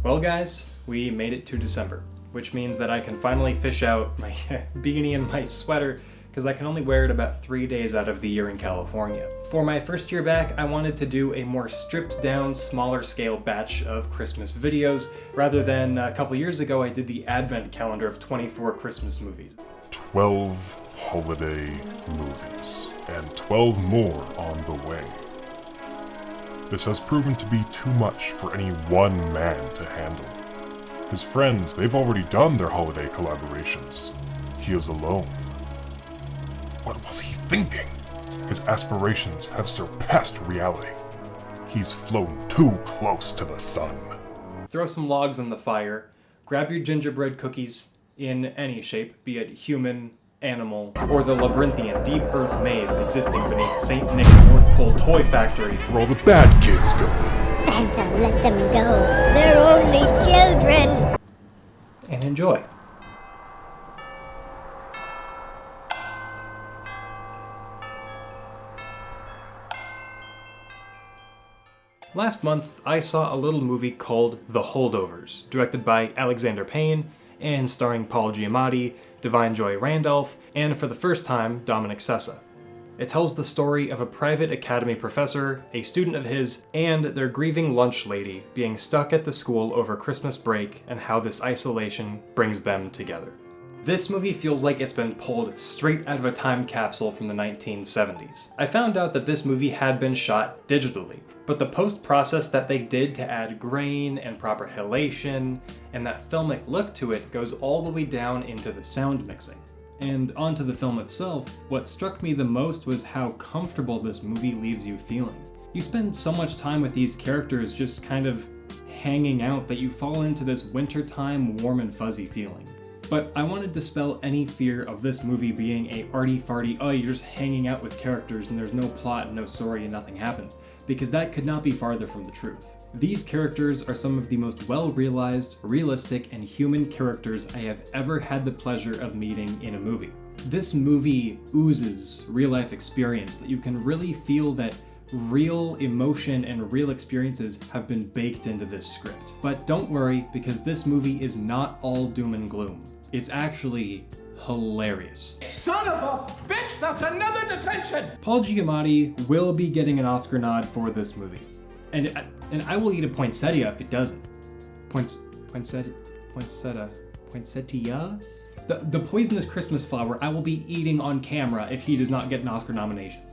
Well guys, we made it to December, which means that I can finally fish out my beanie and my sweater because I can only wear it about 3 days out of the year in California. For my first year back, I wanted to do a more stripped down, smaller scale batch of Christmas videos, rather than a couple years ago I did the advent calendar of 24 Christmas movies. 12 holiday movies, and 12 more on the way. This has proven to be too much for any one man to handle. His friends, they've already done their holiday collaborations. He is alone. What was he thinking? His aspirations have surpassed reality. He's flown too close to the sun. Throw some logs on the fire, grab your gingerbread cookies in any shape, be it human, animal, or the labyrinthian deep earth maze existing beneath St. Nick's North Pole toy factory. Where all the bad kids go. Santa, let them go. They're only children. And enjoy. Last month, I saw a little movie called The Holdovers, directed by Alexander Payne, and starring Paul Giamatti, Da'vine Joy Randolph, and for the first time, Dominic Sessa. It tells the story of a private academy professor, a student of his, and their grieving lunch lady being stuck at the school over Christmas break and how this isolation brings them together. This movie feels like it's been pulled straight out of a time capsule from the 1970s. I found out that this movie had been shot digitally, but the post-process that they did to add grain and proper halation and that filmic look to it goes all the way down into the sound mixing. And onto the film itself, what struck me the most was how comfortable this movie leaves you feeling. You spend so much time with these characters just kind of hanging out that you fall into this wintertime warm and fuzzy feeling. But I want to dispel any fear of this movie being a arty-farty, oh, you're just hanging out with characters and there's no plot and no story and nothing happens, because that could not be farther from the truth. These characters are some of the most well-realized, realistic, and human characters I have ever had the pleasure of meeting in a movie. This movie oozes real-life experience that you can really feel that real emotion and real experiences have been baked into this script. But don't worry, because this movie is not all doom and gloom. It's actually hilarious. Son of a bitch, that's another detention! Paul Giamatti will be getting an Oscar nod for this movie. And I will eat a poinsettia if it doesn't. Poinsettia? The poisonous Christmas flower I will be eating on camera if he does not get an Oscar nomination.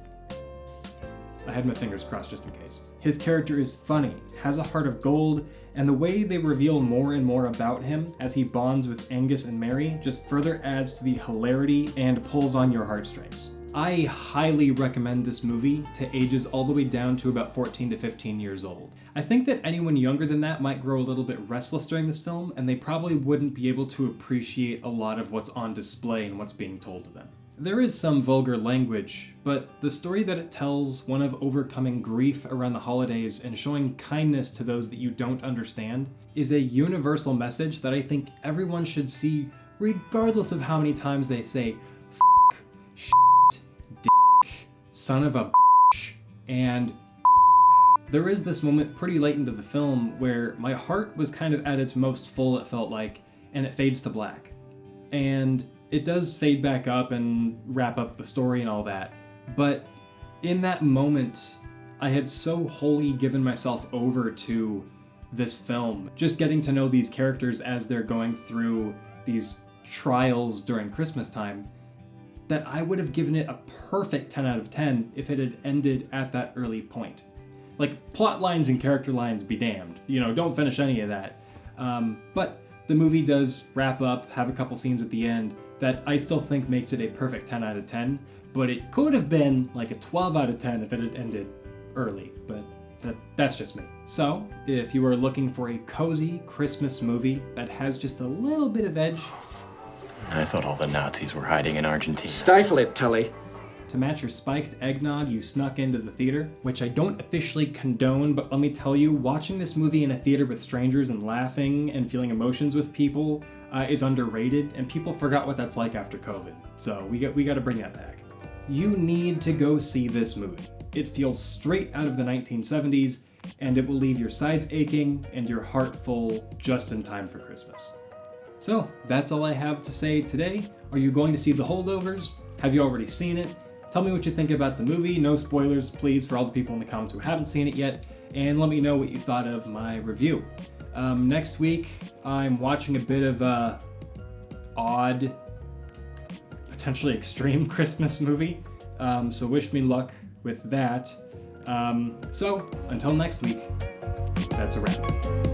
I had my fingers crossed just in case. His character is funny, has a heart of gold, and the way they reveal more and more about him as he bonds with Angus and Mary just further adds to the hilarity and pulls on your heartstrings. I highly recommend this movie to ages all the way down to about 14 to 15 years old. I think that anyone younger than that might grow a little bit restless during this film, and they probably wouldn't be able to appreciate a lot of what's on display and what's being told to them. There is some vulgar language, but the story that it tells, one of overcoming grief around the holidays and showing kindness to those that you don't understand, is a universal message that I think everyone should see regardless of how many times they say f***, shit, dick, son of a bitch, and there is this moment pretty late into the film where my heart was kind of at its most full, it felt like, and it fades to black. And it does fade back up and wrap up the story and all that, but in that moment, I had so wholly given myself over to this film, just getting to know these characters as they're going through these trials during Christmas time, that I would have given it a perfect 10 out of 10 if it had ended at that early point. Like, plot lines and character lines be damned, don't finish any of that. But the movie does wrap up, have a couple scenes at the end that I still think makes it a perfect 10 out of 10, but it could have been like a 12 out of 10 if it had ended early, but that's just me. So, if you are looking for a cozy Christmas movie that has just a little bit of edge... I thought all the Nazis were hiding in Argentina. Stifle it, Tully. To match your spiked eggnog you snuck into the theater, which I don't officially condone, but let me tell you, watching this movie in a theater with strangers and laughing and feeling emotions with people is underrated, and people forgot what that's like after COVID. So we got to bring that back. You need to go see this movie. It feels straight out of the 1970s, and it will leave your sides aching and your heart full just in time for Christmas. So, that's all I have to say today. Are you going to see The Holdovers? Have you already seen it? Tell me what you think about the movie. No spoilers, please, for all the people in the comments who haven't seen it yet. And let me know what you thought of my review. Next week, I'm watching a bit of a odd, potentially extreme Christmas movie. So wish me luck with that. So, until next week, that's a wrap.